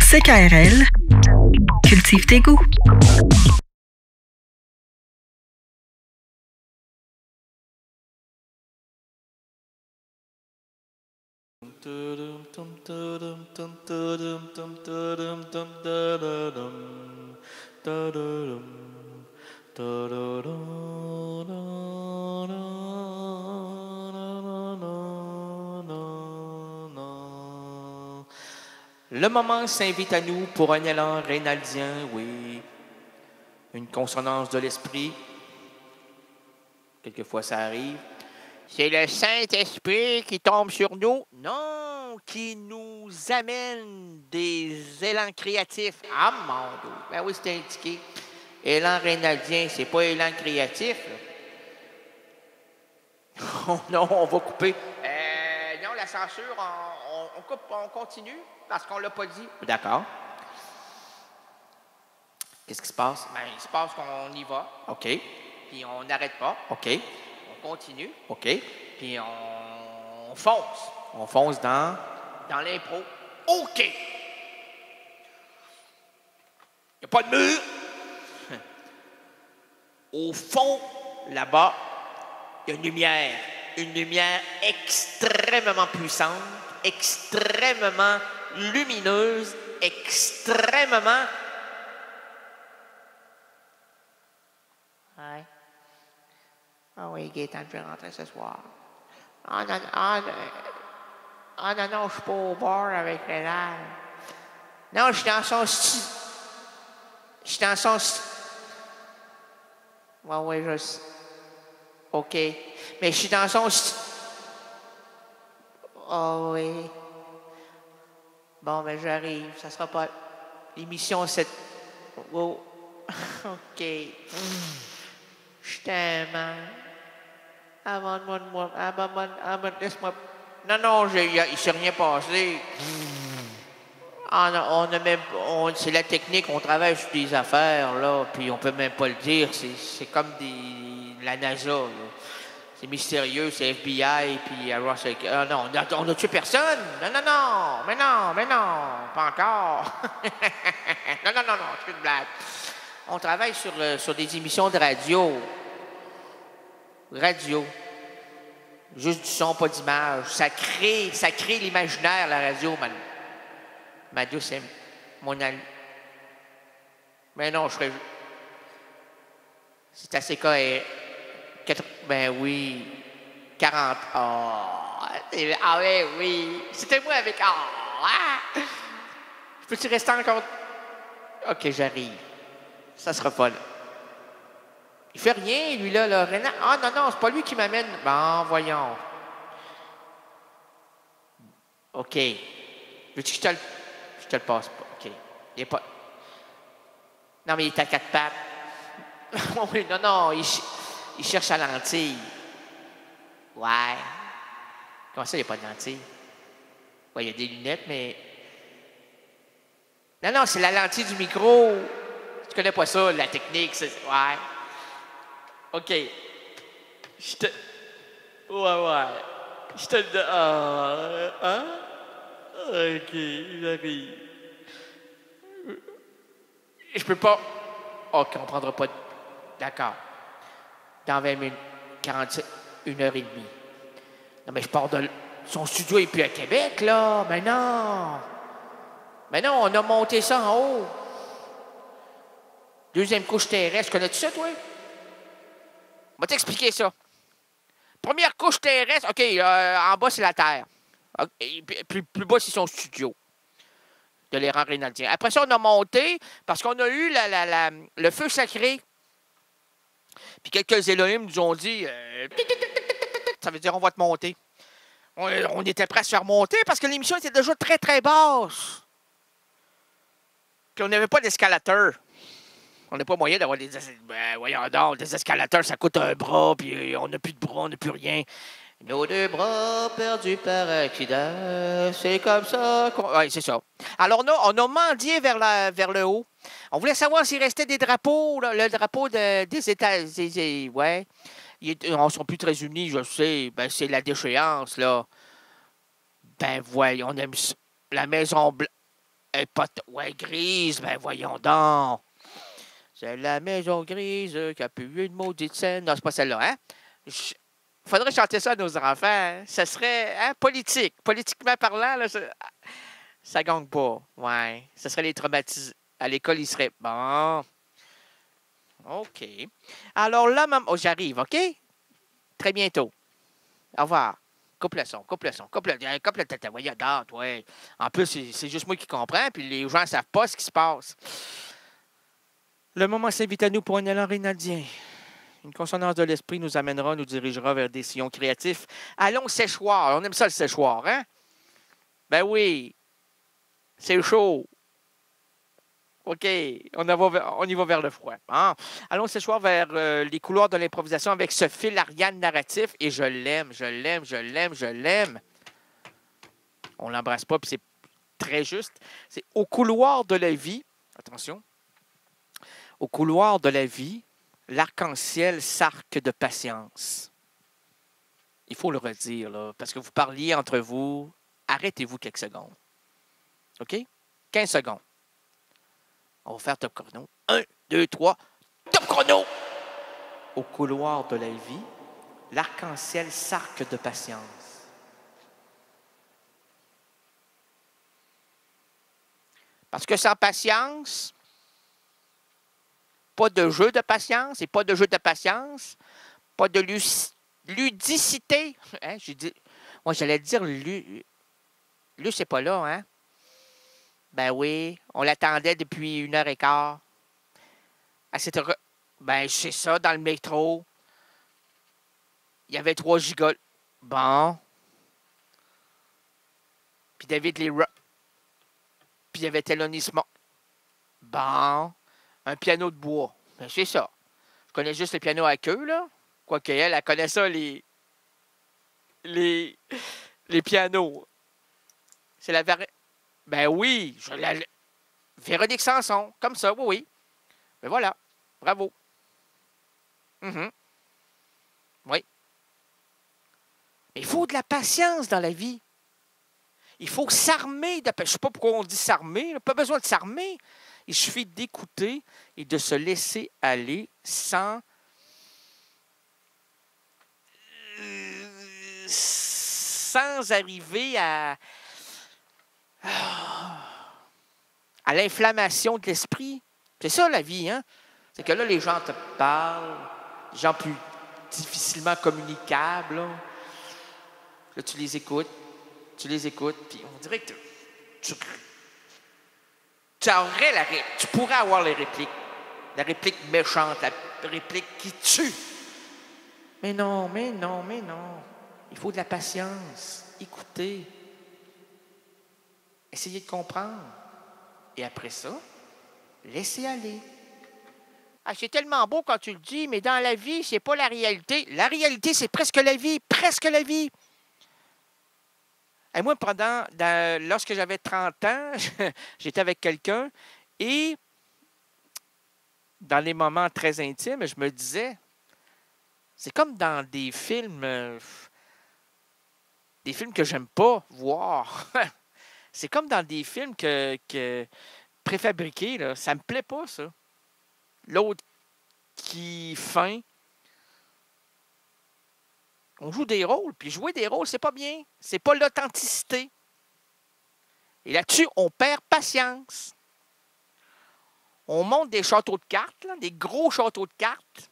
CKRL, cultive tes goûts. Le moment s'invite à nous pour un élan rénaldien, oui. Une consonance de l'esprit. Quelquefois, ça arrive. C'est le Saint-Esprit qui tombe sur nous? Non, qui nous amène des élans créatifs. Ah, mon Dieu! Ben oui, c'est indiqué. Élan rénaldien, c'est pas élan créatif. Oh non, on va couper. Non, la censure, on coupe, on continue parce qu'on l'a pas dit. D'accord. Qu'est-ce qui se passe? Ben, il se passe qu'on y va. OK. Puis on n'arrête pas. OK. On continue. OK. Puis on fonce. On fonce dans l'impro. OK. Il n'y a pas de mur. Au fond, là-bas, il y a une lumière extrêmement puissante, extrêmement lumineuse, extrêmement... Ouais. Ah oui, Gaétan, je vais rentrer ce soir. Ah non, non, je suis pas au bar avec Rénal. Non, je suis dans son style. Je suis dans son style. Oui, je sais. OK. Mais je suis dans son... Oh oui. Bon, ben j'arrive. Ça sera pas... L'émission, c'est... Oh. OK. Je t'aime. Abonne-moi. Laisse-moi... Non, il s'est rien passé. Ah non, on a même... c'est la technique, on travaille sur des affaires, là, puis on peut même pas le dire. C'est comme la NASA, là. C'est mystérieux, c'est FBI, puis Ross... Ah non, on a tué personne? Non, mais non, pas encore. non, c'est une blague. On travaille sur des émissions de radio. Juste du son, pas d'image. Ça crée l'imaginaire, la radio, ma douce est mon ami. Mais non, je serais... C'est assez cas et... Ben oui. 40. Ah oui. C'était moi avec... Peux-tu rester encore... OK, j'arrive. Ça sera pas là. Il fait rien, lui, là. Renan. Ah non, c'est pas lui qui m'amène. Bon, voyons. OK. Veux-tu que je te le passe pas? OK. Il est pas... Non, mais il est à quatre pattes. Oui, non, il cherche la lentille. Ouais. Comment ça, il n'y a pas de lentille? Ouais, il y a des lunettes, mais... Non, c'est la lentille du micro. Tu connais pas ça, la technique. Ouais. OK. Ouais. Je te le donne. Hein? OK, j'arrive. Je peux pas... OK, on prendra pas... D'accord. Dans 20 minutes, 47, 1h30. Non, mais je pars de... Son studio est plus à Québec, là. Mais non, on a monté ça en haut. Deuxième couche terrestre. Connais-tu ça, toi? On va t'expliquer ça. Première couche terrestre. OK, en bas, c'est la Terre. Okay, plus bas, c'est son studio de l'errant rénaldien. Après ça, on a monté parce qu'on a eu le feu sacré. Puis quelques Élohim nous ont dit ça veut dire on va te monter. On était prêts à se faire monter parce que l'émission était déjà très, très basse. Puis on n'avait pas d'escalateur. On n'a pas moyen d'avoir des... voyons donc, des escalateurs, ça coûte un bras, puis on n'a plus de bras, on n'a plus rien. Nos deux bras perdus par accident, c'est comme ça qu'on... Oui, c'est ça. Alors, on a mendié vers le haut. On voulait savoir s'il restait des drapeaux, là, le drapeau des États-Unis. Ouais. Ils ne sont plus très unis, je sais. Ben, c'est la déchéance, là. Ben, voyons, on aime la Maison Blanche. Pas ouais, grise, ben voyons donc. C'est la maison grise qui a pu une maudite scène. Non, c'est pas celle-là, hein? Faudrait chanter ça à nos enfants. Hein? Ça serait hein, politique. Politiquement parlant, là, ça gagne pas. Ouais. Ça serait les traumatisés. À l'école, ils seraient. Bon. OK. Alors là, maman. Oh, j'arrive, OK? Très bientôt. Au revoir. Coupe le son, coupe le son, coupe le tata. Voyons, date, ouais. En plus, c'est juste moi qui comprends, puis les gens ne savent pas ce qui se passe. Le moment s'invite à nous pour un élan rénaldien. Une consonance de l'esprit nous amènera, nous dirigera vers des sillons créatifs. Allons séchoir. On aime ça, le séchoir, hein? Ben oui. C'est chaud. OK. On y va vers le froid. Hein? Allons séchoir vers les couloirs de l'improvisation avec ce fil Ariane narratif. Et je l'aime, je l'aime, je l'aime, je l'aime. On l'embrasse pas, puis c'est très juste. C'est au couloir de la vie. Attention. Au couloir de la vie, l'arc-en-ciel s'arc de patience. Il faut le redire, là, parce que vous parliez entre vous. Arrêtez-vous quelques secondes. OK? 15 secondes. On va faire top chrono. 1, 2, 3. Top chrono! Au couloir de la vie, l'arc-en-ciel s'arc de patience. Parce que sans patience, pas de jeu de patience, et pas de jeu de patience, pas de ludicité. Hein, moi, j'allais dire c'est pas là, hein? Ben oui, on l'attendait depuis 1h15. Ben, c'est ça, dans le métro. Il y avait 3 gigots. Bon. Puis David Lee Roth. Puis il y avait Thelonious Monk. Bon. Un piano de bois. Ben, c'est ça. Je connais juste les pianos à queue, là. Quoique elle connaît ça, les pianos. C'est la vraie. Ben oui, Véronique Sanson, comme ça, oui, oui. Ben voilà, bravo. Oui. Mais il faut de la patience dans la vie. Il faut s'armer de... Je ne sais pas pourquoi on dit s'armer. Pas besoin de s'armer. Il suffit d'écouter et de se laisser aller sans arriver à l'inflammation de l'esprit. C'est ça, la vie, hein? C'est que là, les gens te parlent, les gens plus difficilement communicables, là, tu les écoutes, puis on dirait que tu pourrais avoir les répliques. La réplique méchante, la réplique qui tue. Mais non. Il faut de la patience. Écoutez. Essayez de comprendre. Et après ça, laissez aller. Ah, c'est tellement beau quand tu le dis, mais dans la vie, c'est pas la réalité. La réalité, c'est presque la vie. Presque la vie. Et moi, lorsque j'avais 30 ans, j'étais avec quelqu'un et dans les moments très intimes, je me disais, c'est comme dans des films que j'aime pas voir. C'est comme dans des films préfabriqués, là. Ça me plaît pas, ça. L'autre qui feint. On joue des rôles, puis jouer des rôles, c'est pas bien. C'est pas l'authenticité. Et là-dessus, on perd patience. On monte des châteaux de cartes, là, des gros châteaux de cartes.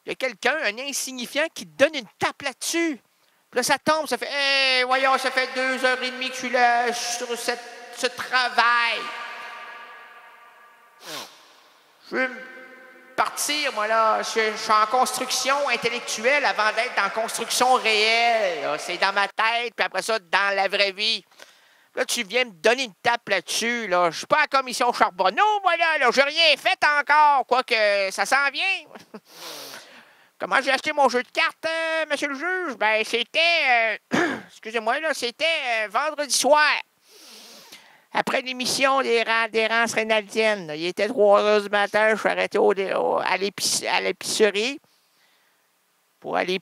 Il y a quelqu'un, un insignifiant, qui te donne une tape là-dessus. Puis là, ça tombe, ça fait « Hey, voyons, ça fait 2h30 que je suis là sur ce travail. Je veux partir, moi, là. Je suis en construction intellectuelle avant d'être en construction réelle. Là. C'est dans ma tête, puis après ça, dans la vraie vie. Là, tu viens me donner une tape là-dessus. Là. Je suis pas à la commission Charbonneau, moi, là. J'ai rien fait encore, quoique ça s'en vient. Comment j'ai acheté mon jeu de cartes, monsieur le juge? Ben, c'était... excusez-moi, là, c'était vendredi soir. Après l'émission d'Errance Rénaldienne. Il était 3h du matin, je suis arrêté à l'épicerie pour aller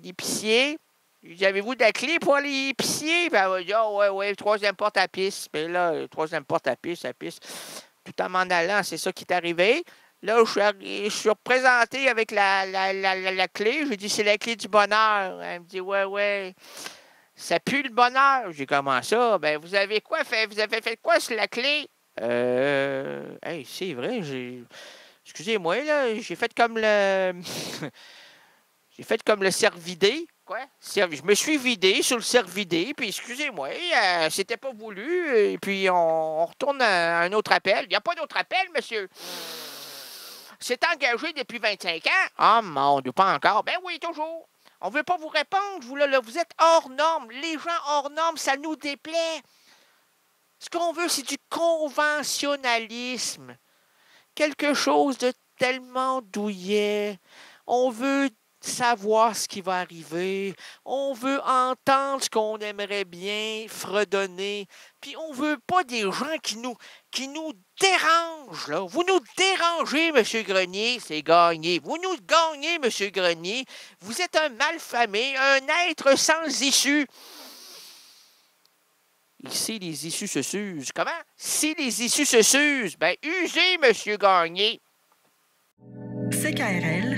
l'épicier. J'ai dit, avez-vous de la clé pour aller épicier? Puis elle m'a dit, ah ouais, troisième porte à pisse. Mais là, troisième porte à pisse. Tout en m'en allant, c'est ça qui est arrivé. Là, je suis représenté avec la clé. J'ai dit, c'est la clé du bonheur. Elle me dit, ouais. Ça pue le bonheur. J'ai dit, comment ça? Ben, vous avez quoi fait? Vous avez fait quoi sur la clé? Hey, c'est vrai, excusez-moi, là, j'ai fait comme le. J'ai fait comme le cervidé. Quoi? Je me suis vidé sur le cervidé, puis excusez-moi, c'était pas voulu, et puis on retourne à un autre appel. Il n'y a pas d'autre appel, monsieur. C'est engagé depuis 25 ans. Ah, mon Dieu, pas encore. Ben oui, toujours. On veut pas vous répondre, vous, là, vous êtes hors norme. Les gens hors normes, ça nous déplaît. Ce qu'on veut, c'est du conventionnalisme. Quelque chose de tellement douillet. On veut savoir ce qui va arriver. On veut entendre ce qu'on aimerait bien fredonner. Puis on veut pas des gens qui nous dérangent. Là. Vous nous dérangez, M. Grenier, c'est gagné. Vous nous gagnez, M. Grenier. Vous êtes un malfamé, un être sans issue. Ici, les issues se s'usent. Comment? Si les issues se s'usent, ben usez, M. Gagné. CKRL